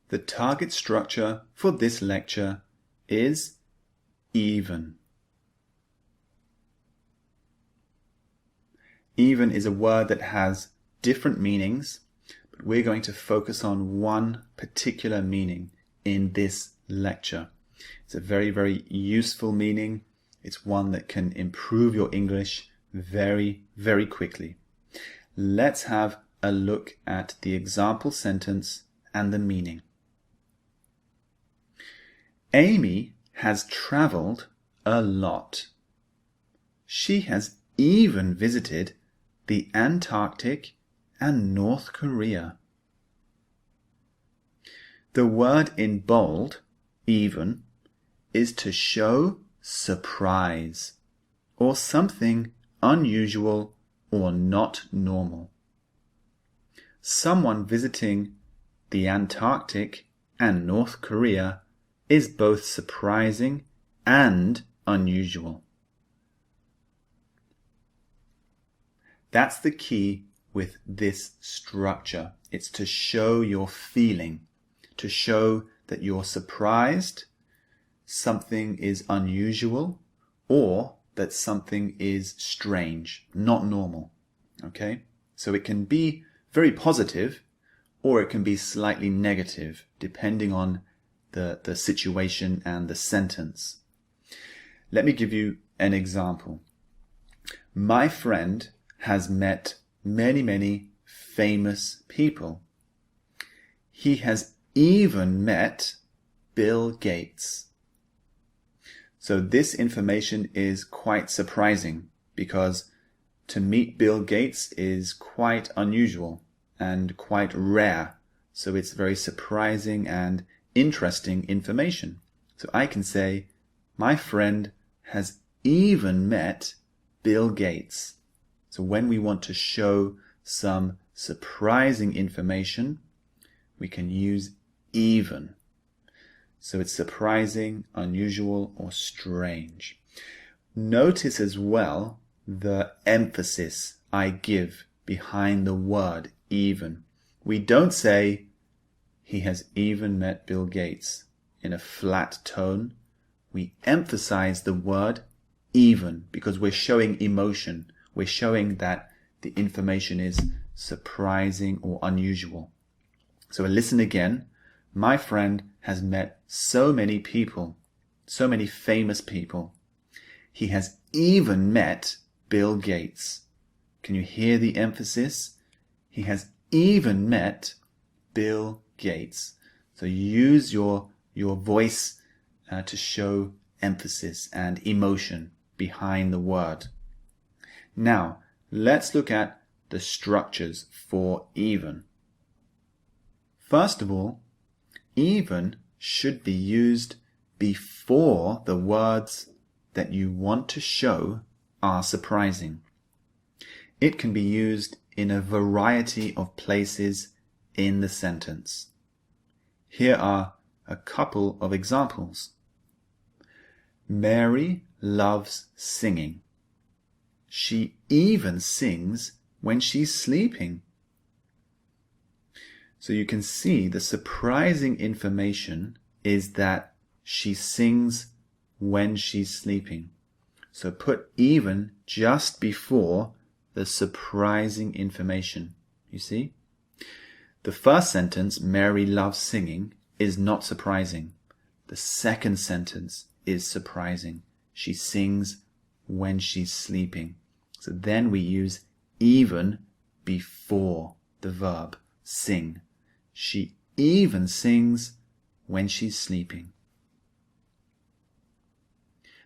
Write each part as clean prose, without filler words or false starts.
The target structure for this lecture is even. Even is a word that has different meanings, but we're going to focus on one particular meaning in this lecture. It's a very, very useful meaning. It's one that can improve your English very, very quickly. Let's have a look at the example sentence and the meaning. Amy has traveled a lot. She has even visited the Antarctic and North Korea. The word in bold, even, is to show surprise or something unusual or not normal. Someone visiting the Antarctic and North Korea is both surprising and unusual. That's the key with this structure. It's to show your feeling, to show that you're surprised, something is unusual, or that something is strange, not normal. Okay? So it can be very positive, or it can be slightly negative, depending on the situation and the sentence. Let me give you an example. My friend has met many, many famous people. He has even met Bill Gates. So this information is quite surprising because to meet Bill Gates is quite unusual and quite rare. So it's very surprising and interesting information. So I can say, my friend has even met Bill Gates. So when we want to show some surprising information, we can use even. So it's surprising, unusual, or strange. Notice as well the emphasis I give behind the word even. We don't say, he has even met Bill Gates in a flat tone. We emphasize the word even because we're showing emotion. We're showing that the information is surprising or unusual. So listen again. My friend has met so many people, so many famous people. He has even met Bill Gates. Can you hear the emphasis? He has even met Bill Gates. So use your voice to show emphasis and emotion behind the word. Now, let's look at the structures for even. First of all, even should be used before the words that you want to show are surprising. It can be used in a variety of places in the sentence. Here are a couple of examples. Mary loves singing. She even sings when she's sleeping. So you can see the surprising information is that she sings when she's sleeping. So put even just before the surprising information. You see? The first sentence, Mary loves singing, is not surprising. The second sentence is surprising. She sings when she's sleeping. So then we use even before the verb sing. She even sings when she's sleeping.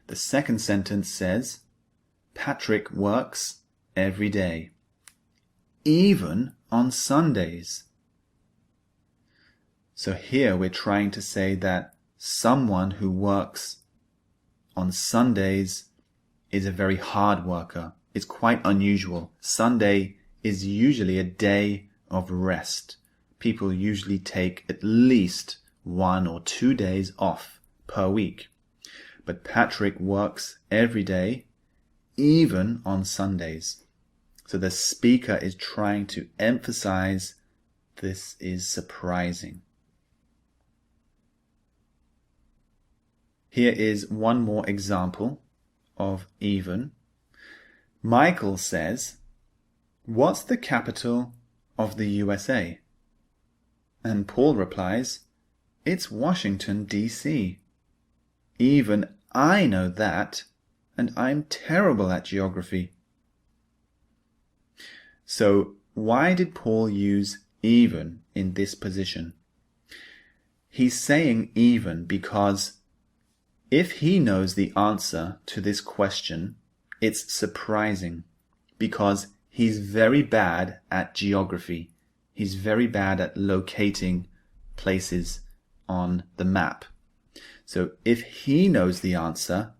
The second sentence says, Patrick works every day, even on Sundays. So here we're trying to say that someone who works on Sundays is a very hard worker. It's quite unusual. Sunday is usually a day of rest. People usually take at least 1 or 2 days off per week. But Patrick works every day, even on Sundays. So the speaker is trying to emphasize this is surprising. Here is one more example of even. Michael says, "What's the capital of the USA?" And Paul replies, "It's Washington, D.C. Even I know that, and I'm terrible at geography." So why did Paul use even in this position? He's saying even because if he knows the answer to this question, it's surprising because he's very bad at geography. He's very bad at locating places on the map. So if he knows the answer,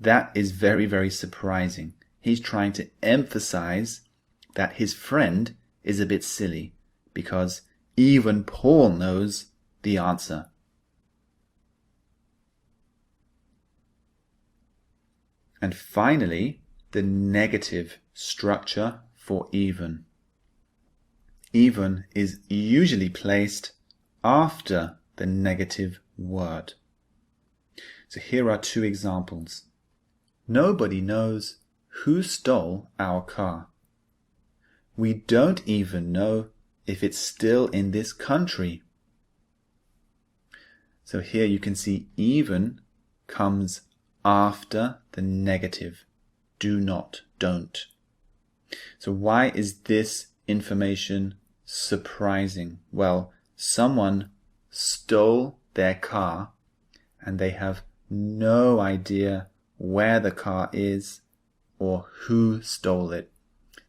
that is very, very surprising. He's trying to emphasize that his friend is a bit silly because even Paul knows the answer. And finally, the negative structure for even. Even is usually placed after the negative word. So here are two examples. Nobody knows who stole our car. We don't even know if it's still in this country. So here you can see even comes after the negative. Do not, don't. So why is this information surprising? Well, someone stole their car and they have no idea where the car is or who stole it.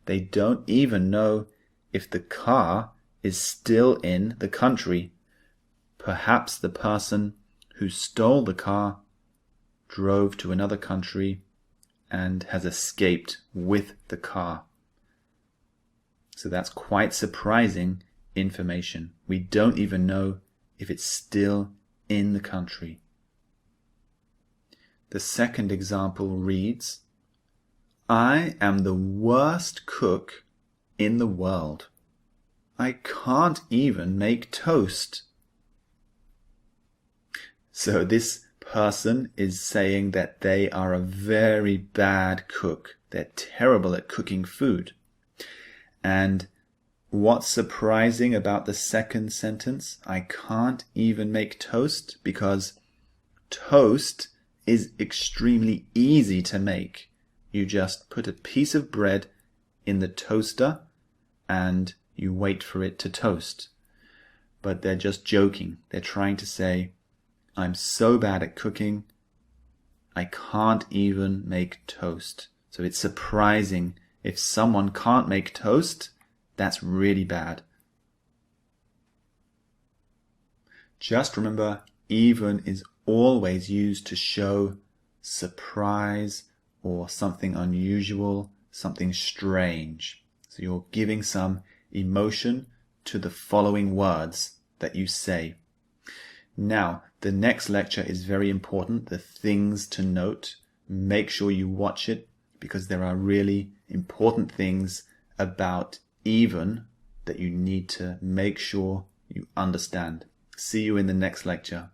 They don't even know if the car is still in the country. Perhaps the person who stole the car drove to another country and has escaped with the car. So that's quite surprising information. We don't even know if it's still in the country. The second example reads, I am the worst cook in the world. I can't even make toast. So this person is saying that they are a very bad cook. They're terrible at cooking food. And what's surprising about the second sentence? I can't even make toast, because toast is extremely easy to make. You just put a piece of bread in the toaster and you wait for it to toast. But they're just joking. They're trying to say, I'm so bad at cooking, I can't even make toast. So it's surprising. If someone can't make toast, that's really bad. Just remember, even is always used to show surprise or something unusual, something strange. So you're giving some emotion to the following words that you say. Now, the next lecture is very important, the things to note. Make sure you watch it, because there are really important things about even that you need to make sure you understand. See you in the next lecture.